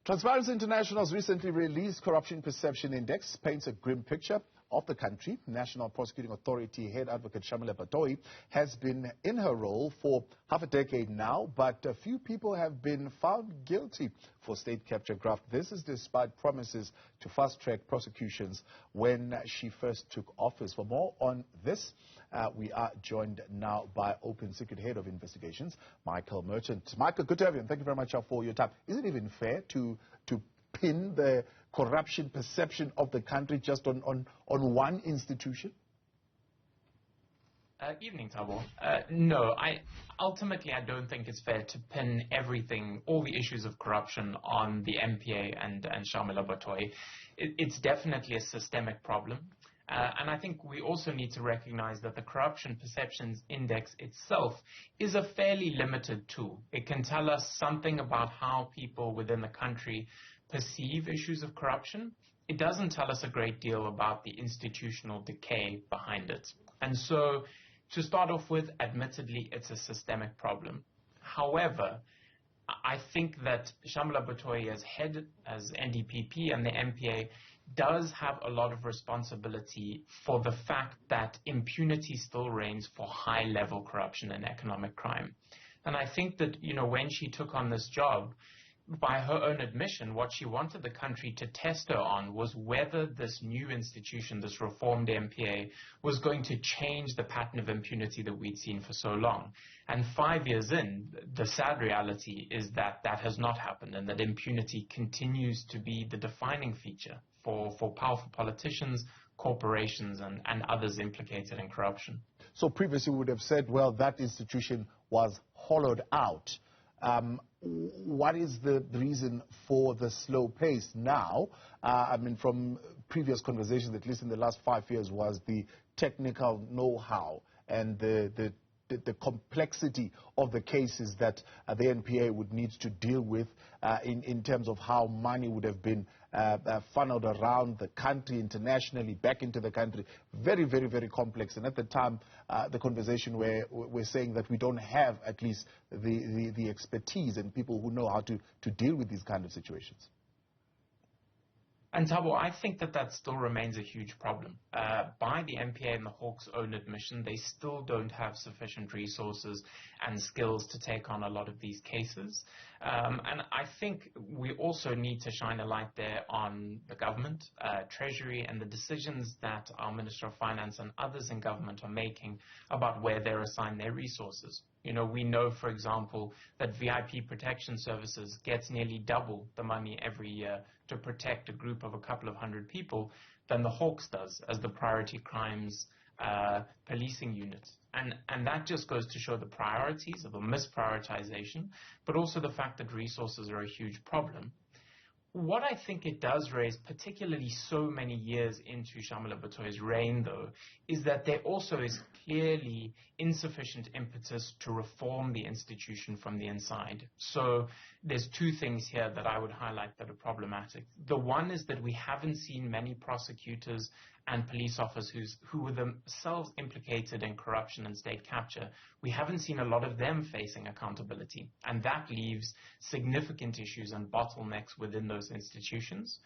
Transparency International's recently released Corruption Perception Index paints a grim picture of the country. National Prosecuting Authority Head Advocate Shamila Batohi has been in her role for half a decade now, but a few people have been found guilty for state capture graft. This is despite promises to fast-track prosecutions when she first took office. For more on this, we are joined now by Open Secret Head of Investigations, Micheal Marchant. Michael, good to have you, and thank you very much for your time. Is it even fair to pin the corruption perception of the country just on one institution? Evening, Thabo. No, ultimately I don't think it's fair to pin everything, all the issues of corruption on the MPA and Shamila Batohi. It's definitely a systemic problem. And I think we also need to recognize that the Corruption Perceptions Index itself is a fairly limited tool. It can tell us something about how people within the country perceive issues of corruption. It doesn't tell us a great deal about the institutional decay behind it. And so, to start off with, admittedly, it's a systemic problem. However, I think that Shamila Batohi as head, as NDPP and the MPA, does have a lot of responsibility for the fact that impunity still reigns for high-level corruption and economic crime. And I think that, when she took on this job, by her own admission, what she wanted the country to test her on was whether this new institution, this reformed MPA, was going to change the pattern of impunity that we'd seen for so long. And 5 years in, the sad reality is that that has not happened, and that impunity continues to be the defining feature for powerful politicians, corporations, and others implicated in corruption. So previously we would have said, well, that institution was hollowed out. What is the reason for the slow pace now? From previous conversations, at least in the last 5 years, was the technical know-how and the complexity of the cases that the NPA would need to deal with in terms of how money would have been funneled around the country, internationally, back into the country. Very, very, very complex. And at the time, the conversation where we're saying that we don't have at least the expertise and people who know how to deal with these kind of situations. And Thabo, I think that still remains a huge problem. By the MPA and the Hawks' own admission, they still don't have sufficient resources and skills to take on a lot of these cases. And I think we also need to shine a light there on the government, Treasury, and the decisions that our Minister of Finance and others in government are making about where they're assigned their resources. We know, for example, that VIP Protection Services gets nearly double the money every year to protect a group of a couple of hundred people than the Hawks does as the priority crimes policing unit. And that just goes to show the priorities of a misprioritization, but also the fact that resources are a huge problem. What I think it does raise, particularly so many years into Shamila Batohi's reign, though, is that there also is clearly insufficient impetus to reform the institution from the inside. So there's two things here that I would highlight that are problematic. The one is that we haven't seen many prosecutors and police officers who were themselves implicated in corruption and state capture. We haven't seen a lot of them facing accountability, and that leaves significant issues and bottlenecks within those institutions.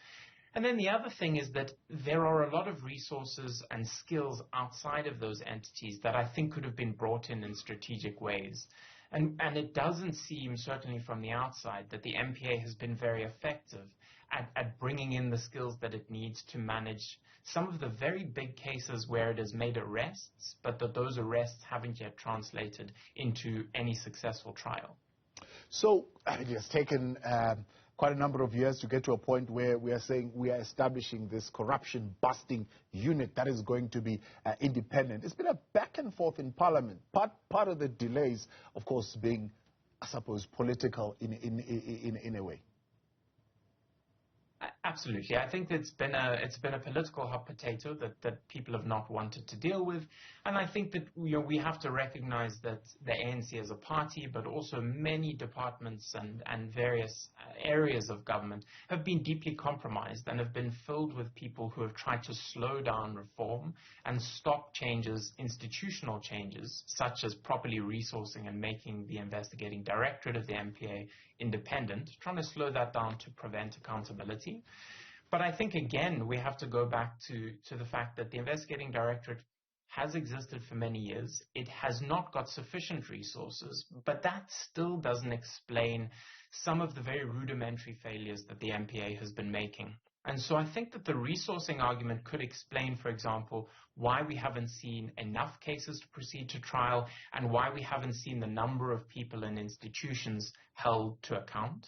And then the other thing is that there are a lot of resources and skills outside of those entities that I think could have been brought in strategic ways. And it doesn't seem, certainly from the outside, that the MPA has been very effective at bringing in the skills that it needs to manage some of the very big cases where it has made arrests, but that those arrests haven't yet translated into any successful trial. So it has taken quite a number of years to get to a point where we are saying we are establishing this corruption-busting unit that is going to be independent. It's been a back and forth in Parliament. Part of the delays, of course, being, I suppose, political in a way. Absolutely. I think it's been a political hot potato that people have not wanted to deal with. And I think that we have to recognize that the ANC as a party, but also many departments and various areas of government have been deeply compromised and have been filled with people who have tried to slow down reform and stop changes, institutional changes, such as properly resourcing and making the investigating directorate of the MPA independent, trying to slow that down to prevent accountability. But I think, again, we have to go back to the fact that the investigating directorate has existed for many years. It has not got sufficient resources, but that still doesn't explain some of the very rudimentary failures that the MPA has been making. And so I think that the resourcing argument could explain, for example, why we haven't seen enough cases to proceed to trial and why we haven't seen the number of people in institutions held to account.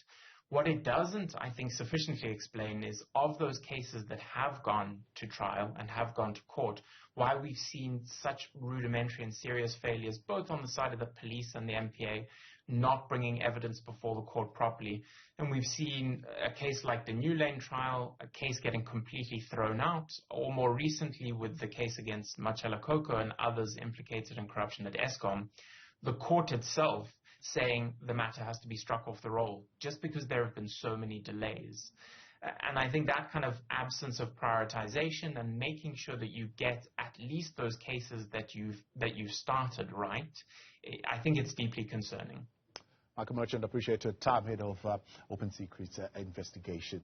What it doesn't, I think, sufficiently explain is of those cases that have gone to trial and have gone to court, why we've seen such rudimentary and serious failures, both on the side of the police and the MPA, not bringing evidence before the court properly. And we've seen a case like the New Lane trial, a case getting completely thrown out, or more recently with the case against Marchant and others implicated in corruption at Eskom, the court itself saying the matter has to be struck off the roll just because there have been so many delays. And I think that kind of absence of prioritization and making sure that you get at least those cases that you've started right, I think it's deeply concerning. Marchant, appreciate your time, head of Open Secrets investigation.